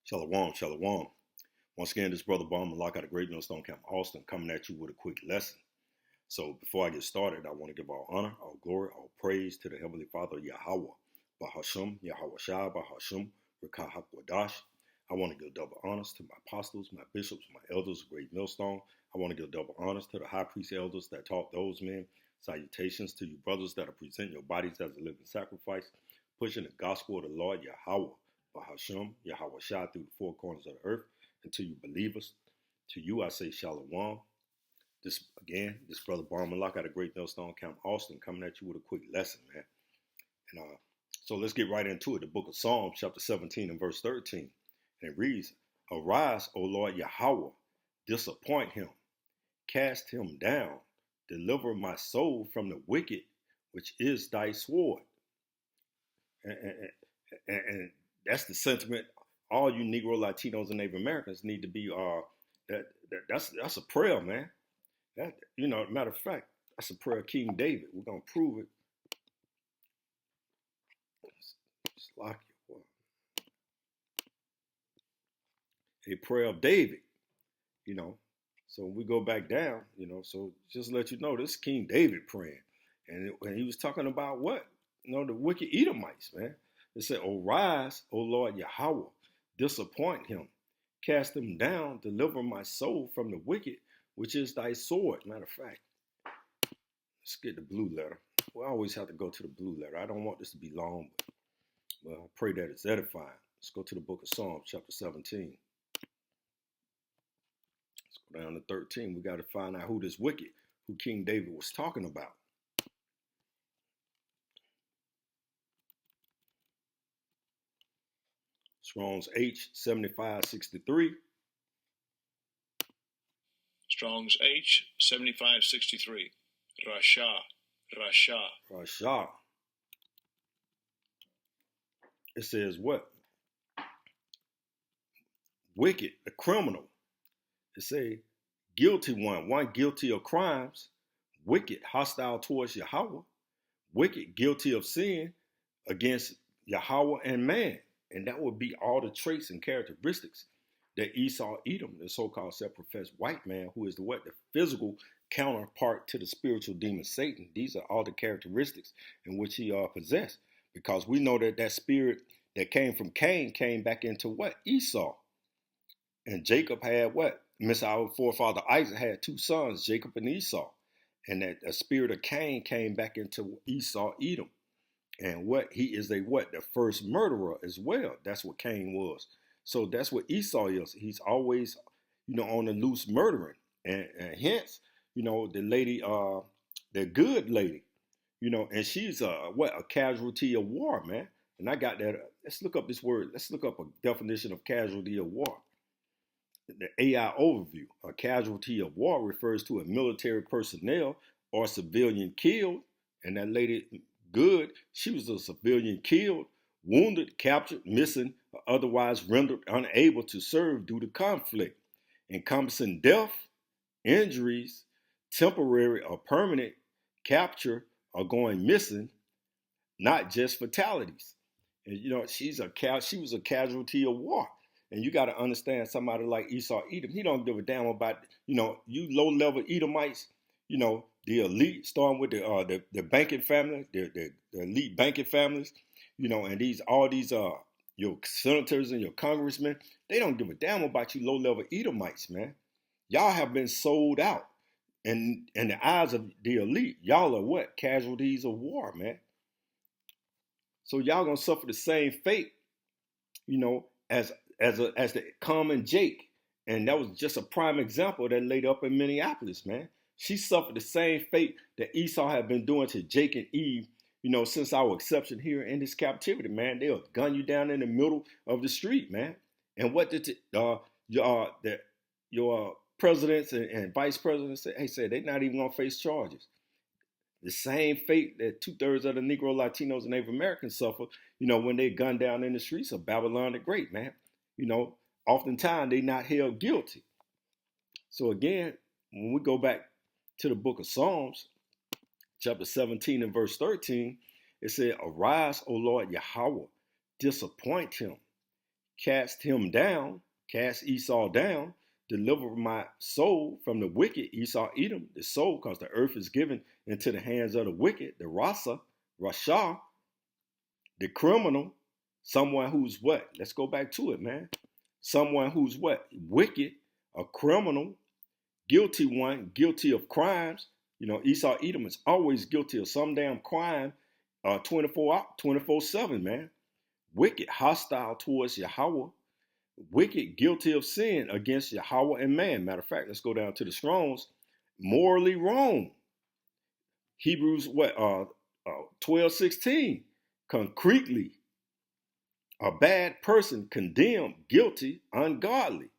Shalom, shalom. Once again, this brother Bomb Malak out of Great Millstone Camp, Austin, coming at you with a quick lesson. So before I get started, I want to give all honor, all glory, all praise to the Heavenly Father, Yahweh, Bahasham, Yahweh Shah, Bahasham, Rekah HaKwadash. I want to give double honors to my apostles, my bishops, my elders of Great Millstone. I want to give double honors to the high priest elders that taught those men. Salutations to you brothers that are presenting your bodies as a living sacrifice, pushing the gospel of the Lord, Yahweh, Bahasham, Yahweh Shah, through the four corners of the earth. And to you believers, to you I say shalom. This brother Bomb Malak out of Great Millstone Camp, Austin, coming at you with a quick lesson, man. And so let's get right into it. The book of Psalms, chapter 17 and verse 13. And it reads, "Arise, O Lord Yahweh, disappoint him, cast him down, deliver my soul from the wicked, which is thy sword." And that's the sentiment all you Negro, Latinos, and Native Americans need to be. That's a prayer, man. That, matter of fact, that's a prayer of King David. We're gonna prove it. It's like a prayer of David. So we go back down. So just to let you know, this is King David praying, and he was talking about what? The wicked Edomites, man. It said, "Arise, O Lord Yahweh, disappoint him, cast him down, deliver my soul from the wicked, which is thy sword." Matter of fact, let's get the blue letter. We always have to go to the blue letter. I don't want this to be long, but I pray that it's edifying. Let's go to the book of Psalms, chapter 17. Let's go down to 13. We got to find out who this wicked, who King David was talking about. Strong's H 7563. Strong's H 7563. Rasha. It says what? Wicked, the criminal. It say guilty one guilty of crimes, wicked, hostile towards Yahweh, wicked, guilty of sin against Yahweh and man. And that would be all the traits and characteristics that Esau, Edom, the so-called self-professed white man, who is the physical counterpart to the spiritual demon Satan. These are all the characteristics in which he possessed. Because we know that spirit that came from Cain came back into what? Esau. And Jacob had what? Our forefather Isaac had two sons, Jacob and Esau. And that the spirit of Cain came back into Esau, Edom. And he is the first murderer as well. That's what Cain was. So that's what Esau is. He's always, on the loose murdering. And hence, the lady, the good lady, and she's a casualty of war, man. And I got that. Let's look up this word. Let's look up a definition of casualty of war. The AI overview. A casualty of war refers to a military personnel or civilian killed. And that lady, good, she was a civilian killed, wounded, captured, missing, or otherwise rendered unable to serve due to conflict, encompassing death, injuries, temporary or permanent capture, or going missing, not just fatalities. And she was a casualty of war. And you got to understand somebody like Esau Edom, he don't give a damn about, you low-level Edomites, the elite, starting with the banking family, the elite banking families, and all these your senators and your congressmen, they don't give a damn about you low-level Edomites, man. Y'all have been sold out. And in the eyes of the elite, y'all are what? Casualties of war, man. So y'all gonna suffer the same fate, as the common Jake. And that was just a prime example of that lady up in Minneapolis, man. She suffered the same fate that Esau had been doing to Jake and Eve, since our exception here in this captivity, man. They'll gun you down in the middle of the street, man. And what did your presidents and vice presidents say? Hey, said they're not even gonna face charges. The same fate that 2/3 of the Negro, Latinos, and Native Americans suffer, when they gunned down in the streets of Babylon the Great, man. Oftentimes they not held guilty. So again, when we go back to the book of Psalms, chapter 17 and verse 13, it said, "Arise, O Lord Yahweh, disappoint him, cast him down, cast Esau down, deliver my soul from the wicked, Esau, Edom, the soul, because the earth is given into the hands of the wicked, the Rasha, the criminal, someone who's what? Let's go back to it, man. Someone who's what? Wicked, a criminal, guilty one, guilty of crimes. You know, Esau, Edom is always guilty of some damn crime 24/7, man. Wicked, hostile towards Yahweh. Wicked, guilty of sin against Yahweh and man. Matter of fact, let's go down to the Strong's. Morally wrong. Hebrews 12:16. Concretely, a bad person, condemned, guilty, ungodly,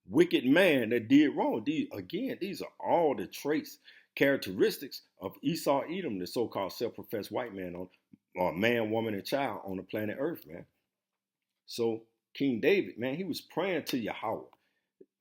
wicked man that did wrong. These are all the traits, characteristics of Esau, Edom, the so-called self-professed white man, man, woman, and child on the planet Earth, man. So King David, man, he was praying to Yahweh.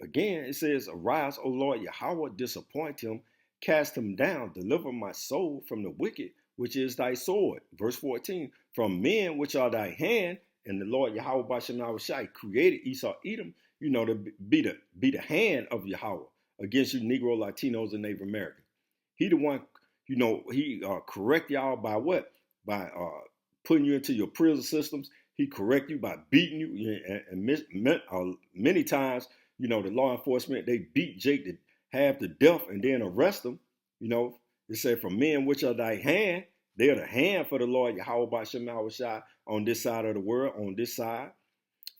Again, it says, arise, O Lord Yahweh, disappoint him, cast him down, deliver my soul from the wicked, which is thy sword. Verse 14, from men which are thy hand, and the Lord Yahweh Bashem Yahushai created Esau, Edom, you know, to be the hand of Yahweh against you Negro, Latinos, and Native Americans. He the one, you know, he correct y'all by what? By putting you into your prison systems. He correct you by beating you, and many times, you know, the law enforcement, they beat Jake to half to death and then arrest him. You know, it said, from men which are thy hand, they're the hand for the Lord Yahweh Bashem Yahushai on this side of the world, on this side.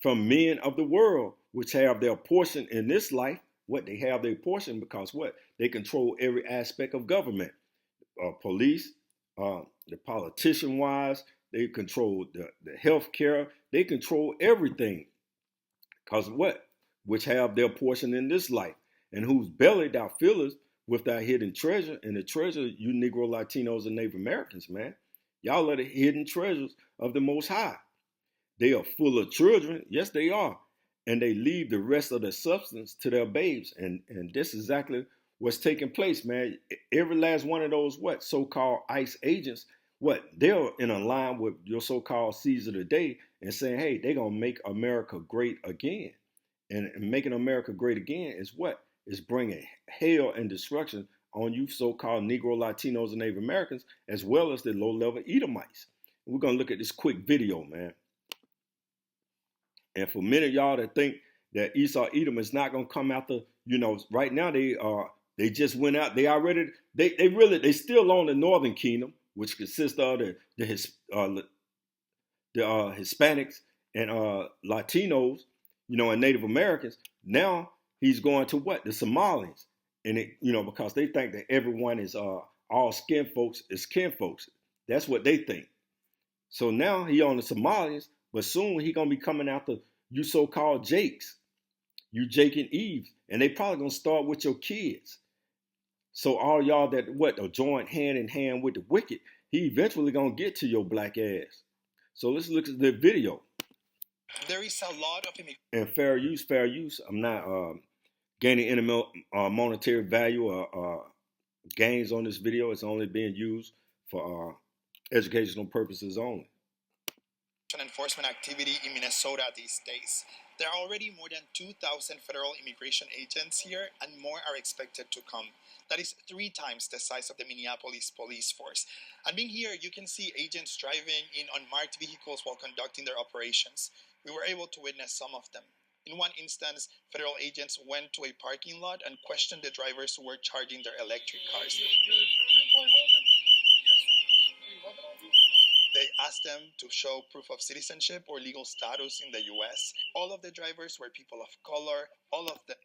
From men of the world, which have their portion in this life. What? They have their portion because what? They control every aspect of government. Police, the politician-wise, they control the health care. They control everything. Because what? Which have their portion in this life. And whose belly thou fillest with thy hidden treasure. And the treasure, you Negro, Latinos, and Native Americans, man. Y'all are the hidden treasures of the Most High. They are full of children. Yes, they are. And they leave the rest of the substance to their babes. And this is exactly what's taking place, man. Every last one of those, what, so-called ICE agents, what, they're in a line with your so-called Caesar today and saying, hey, they're going to make America great again. And making America great again is what? Is bringing hell and destruction on you so-called Negro, Latinos, and Native Americans, as well as the low-level Edomites. We're going to look at this quick video, man. And for many of y'all that think that Esau, Edom is not going to come after, you know, right now they just went out. They already, they still on the Northern Kingdom, which consists of the Hispanics and Latinos, you know, and Native Americans. Now he's going to what? The Somalians. And, you know, because they think that everyone is all skin folks is kin folks. That's what they think. So now he on the Somalians, but soon he going to be coming after you so-called Jakes, you Jake and Eve. And they probably going to start with your kids. So all y'all that, what, are joined hand in hand with the wicked, he eventually going to get to your black ass. So let's look at the video. There is a lot of and fair use. I'm not gaining any monetary value or gains on this video. It's only being used for educational purposes only. Enforcement activity in Minnesota these days. There are already more than 2,000 federal immigration agents here, and more are expected to come. That is 3 times the size of the Minneapolis police force. And being here, you can see agents driving in unmarked vehicles while conducting their operations. We were able to witness some of them. In one instance, federal agents went to a parking lot and questioned the drivers who were charging their electric cars. They asked them to show proof of citizenship or legal status in the U.S. All of the drivers were people of color. All of them.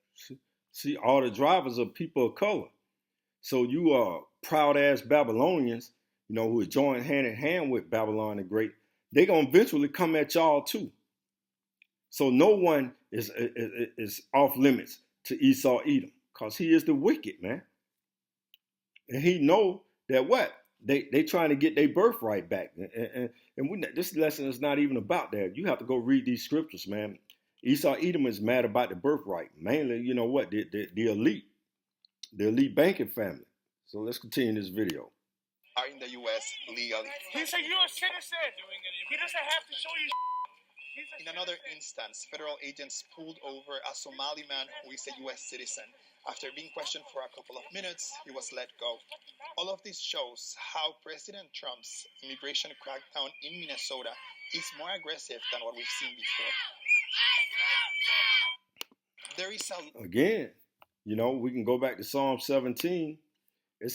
See, all the drivers are people of color. So you are proud-ass Babylonians, you know, who are joined hand in hand with Babylon the Great. They're going to eventually come at y'all too. So no one is off limits to Esau, Edom, because he is the wicked, man. And he know that what? They trying to get their birthright back. And this lesson is not even about that. You have to go read these scriptures, man. Esau, Edom is mad about the birthright. Mainly, you know what? The elite banking family. So let's continue this video. Are in the U.S. legally. He's a U.S. citizen. He doesn't have to show you. In another instance, federal agents pulled over a Somali man who is a U.S. citizen. After being questioned for a couple of minutes, he was let go. All of this shows how President Trump's immigration crackdown in Minnesota is more aggressive than what we've seen before. There is Again, we can go back to Psalm 17. It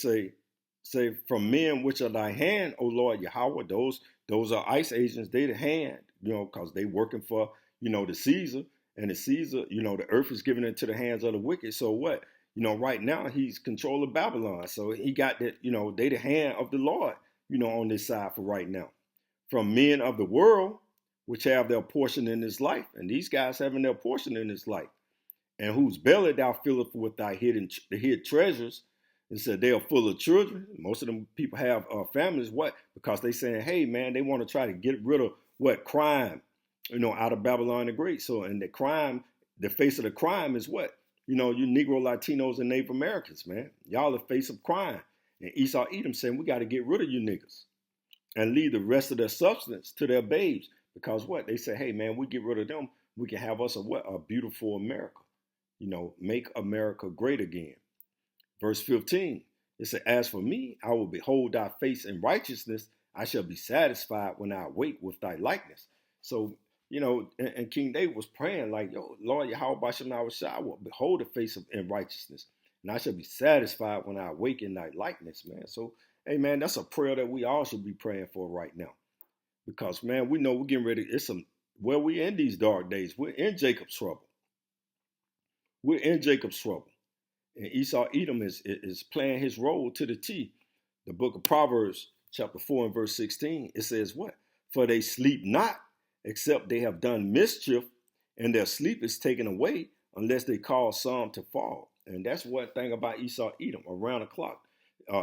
say from men which are thy hand, O Lord Yahweh. Those are ICE agents. They the hand, because they working for, the Caesar. And the Caesar, the earth is given into the hands of the wicked. So what? Right now he's controlling Babylon. So he got that, they the hand of the Lord, on this side for right now. From men of the world, which have their portion in this life. And these guys having their portion in this life. And whose belly thou fillest with thy hid treasures. And said they are full of children. Most of them people have families. What? Because they saying, hey, man, they want to try to get rid of what? Crime, out of Babylon the Great. So, and the crime, the face of the crime is what? You Negro, Latinos, and Native Americans, man. Y'all the face of crime. And Esau Edom saying, we got to get rid of you niggas and leave the rest of their substance to their babes. Because what? They say, hey, man, we get rid of them. We can have us a beautiful America. Make America great again. Verse 15, it said, as for me, I will behold thy face in righteousness. I shall be satisfied when I awake with thy likeness. So, and King David was praying like, yo, Lord, Yahweh Bashem I will behold the face in righteousness. And I shall be satisfied when I awake in thy likeness, man. So, hey, man, that's a prayer that we all should be praying for right now. Because, man, we know we're getting ready. Where we in these dark days. We're in Jacob's trouble. We're in Jacob's trouble. And Esau Edom is playing his role to the T. The book of Proverbs, chapter 4 and verse 16, it says what? For they sleep not, except they have done mischief, and their sleep is taken away unless they cause some to fall. And that's one thing about Esau Edom, around the clock,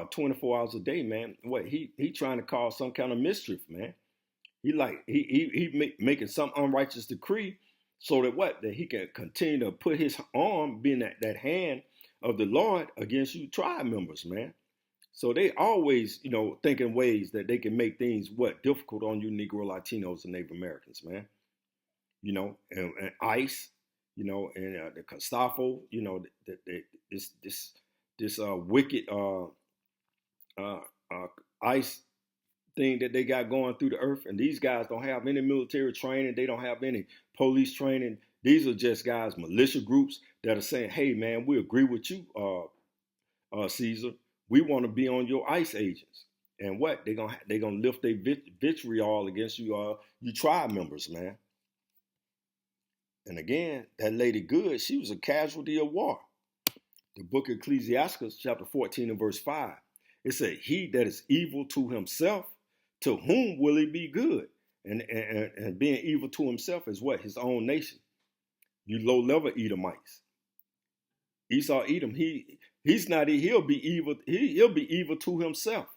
24 hours a day, man. What? He trying to cause some kind of mischief, man. He making some unrighteous decree so that what? That he can continue to put his arm, being that hand of the Lord against you tribe members, man. So they always, thinking ways that they can make things difficult on you Negro, Latinos, and Native Americans, man. And ICE, and the Gestapo, this wicked ICE thing that they got going through the earth. And these guys don't have any military training. They don't have any police training. These are just guys, militia groups that are saying, hey, man, we agree with you, Caesar. We want to be on your ICE agents. And what? They're gonna lift their vitriol against you, you tribe members, man. And again, that Lady Good, she was a casualty of war. The book of Ecclesiastes, chapter 14 and verse 5. It said, he that is evil to himself, to whom will he be good? And being evil to himself is what? His own nation. You low-level Edomites. Esau Edom, he'll be evil. He'll be evil to himself.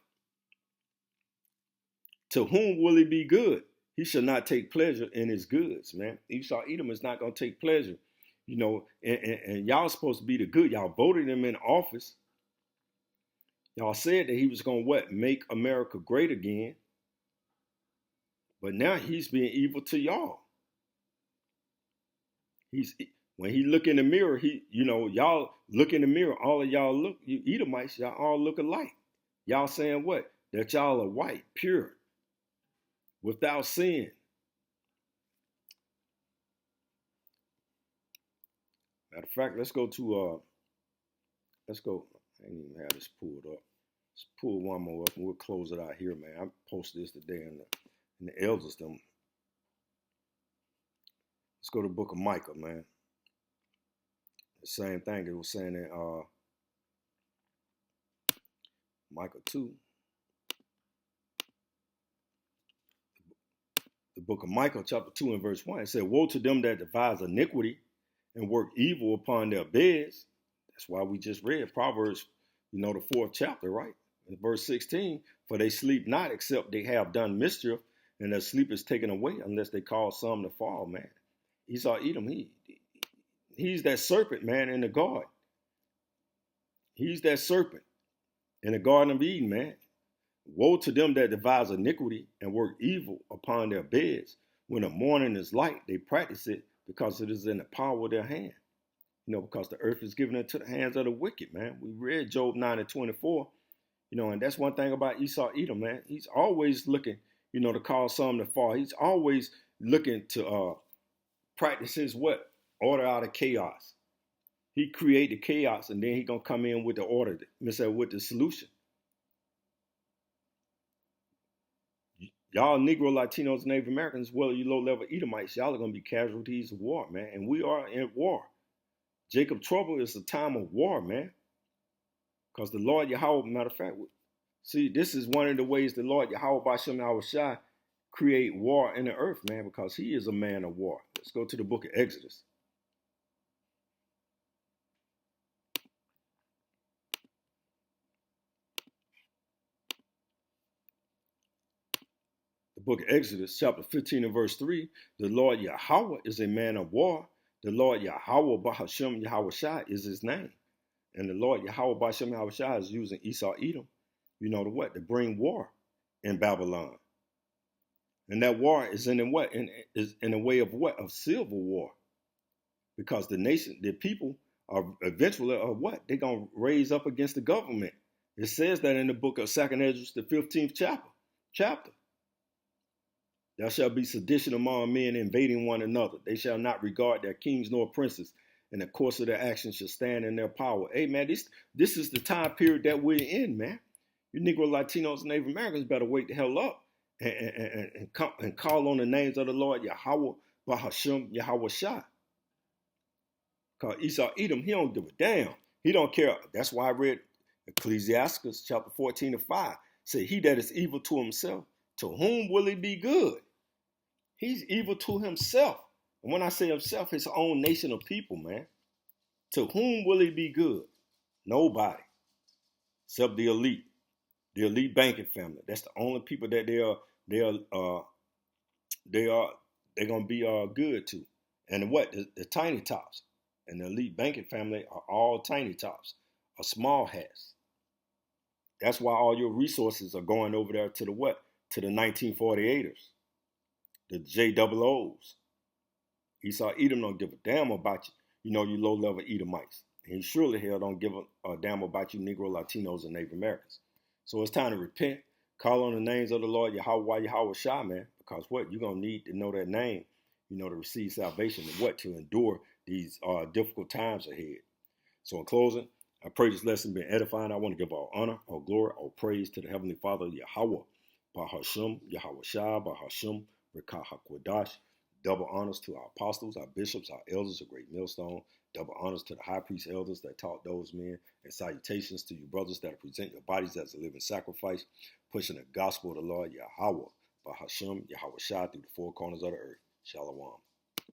To whom will he be good? He shall not take pleasure in his goods, man. Esau Edom is not going to take pleasure, and y'all supposed to be the good. Y'all voted him in office. Y'all said that he was going to make America great again. But now he's being evil to y'all. When he look in the mirror, y'all look in the mirror, all of y'all look, you Edomites, y'all all look alike. Y'all saying what? That y'all are white, pure, without sin. Matter of fact, let's go. I ain't even have this pulled up. Let's pull one more up and we'll close it out here, man. I posted this today in the elders them. Let's go to the book of Micah, man. The same thing it was saying in Micah 2. The book of Micah, chapter 2 and verse 1. It said, woe to them that devise iniquity and work evil upon their beds. That's why we just read Proverbs, the 4th chapter, right? In verse 16, for they sleep not except they have done mischief, and their sleep is taken away unless they cause some to fall, man. Esau Edom, he's that serpent, man, in the garden. He's that serpent in the Garden of Eden, man. Woe to them that devise iniquity and work evil upon their beds. When the morning is light, they practice it because it is in the power of their hand. Because the earth is given into the hands of the wicked, man. We read Job 9:24, and that's one thing about Esau Edom, man. He's always looking, to cause some to fall. He's always looking to practice his what? Order out of chaos. He created chaos, and then he gonna come in with the order, with the solution. Y'all Negro, Latinos, and Native Americans, well, you low-level Edomites, y'all are gonna be casualties of war, man. And we are in war. Jacob trouble is a time of war, man. Because the Lord Yahweh, matter of fact, see, this is one of the ways the Lord Yahweh Bashem Yahushua create war in the earth, man, because he is a man of war. Let's go to the book of Exodus. The book of Exodus, chapter 15 and verse 3, the Lord Yahweh is a man of war. The Lord Yahweh Bahashem Yahushua is his name. And the Lord Yahweh Bashem Yahushua is using Esau Edom, to bring war in Babylon. And that war is in what? Is in a way of what? Of civil war. Because the people are eventually what? They're going to raise up against the government. It says that in the book of 2nd Esdras, the 15th chapter. There shall be sedition among men invading one another. They shall not regard their kings nor princes, and the course of their actions shall stand in their power. Hey, man, this is the time period that we're in, man. You Negro, Latinos, and Native Americans better wake the hell up and call on the names of the Lord Yahweh, Bahashem, Yahushua. Because Esau Edom, he don't give a damn. He don't care. That's why I read Ecclesiastes chapter 14 and 5. Say, he that is evil to himself, to whom will he be good? He's evil to himself. And when I say himself, his own nation of people, man. To whom will he be good? Nobody. Except the elite banking family. That's the only people that they're gonna be good to. And what? The tiny tops. And the elite banking family are all tiny tops, or small hats. That's why all your resources are going over there to the what? To the 1948ers, the JOOs. Esau Edom don't give a damn about you, you low-level Edomites. And he surely hell don't give a damn about you Negro, Latinos, and Native Americans. So it's time to repent, call on the names of the Lord Yahweh Shah, man, because what? You're going to need to know that name, to receive salvation and what? To endure these difficult times ahead. So in closing, I pray this lesson been edifying. I want to give all honor, all glory, all praise to the Heavenly Father, Yahweh, Bahashem, Yahushua, Bahashem, Rekah HaKodash. Double honors to our apostles, our bishops, our elders, a great millstone. Double honors to the high priest elders that taught those men. And salutations to you brothers that present your bodies as a living sacrifice, pushing the gospel of the Lord Yahweh, Bahashem, Yahushua through the four corners of the earth. Shalom.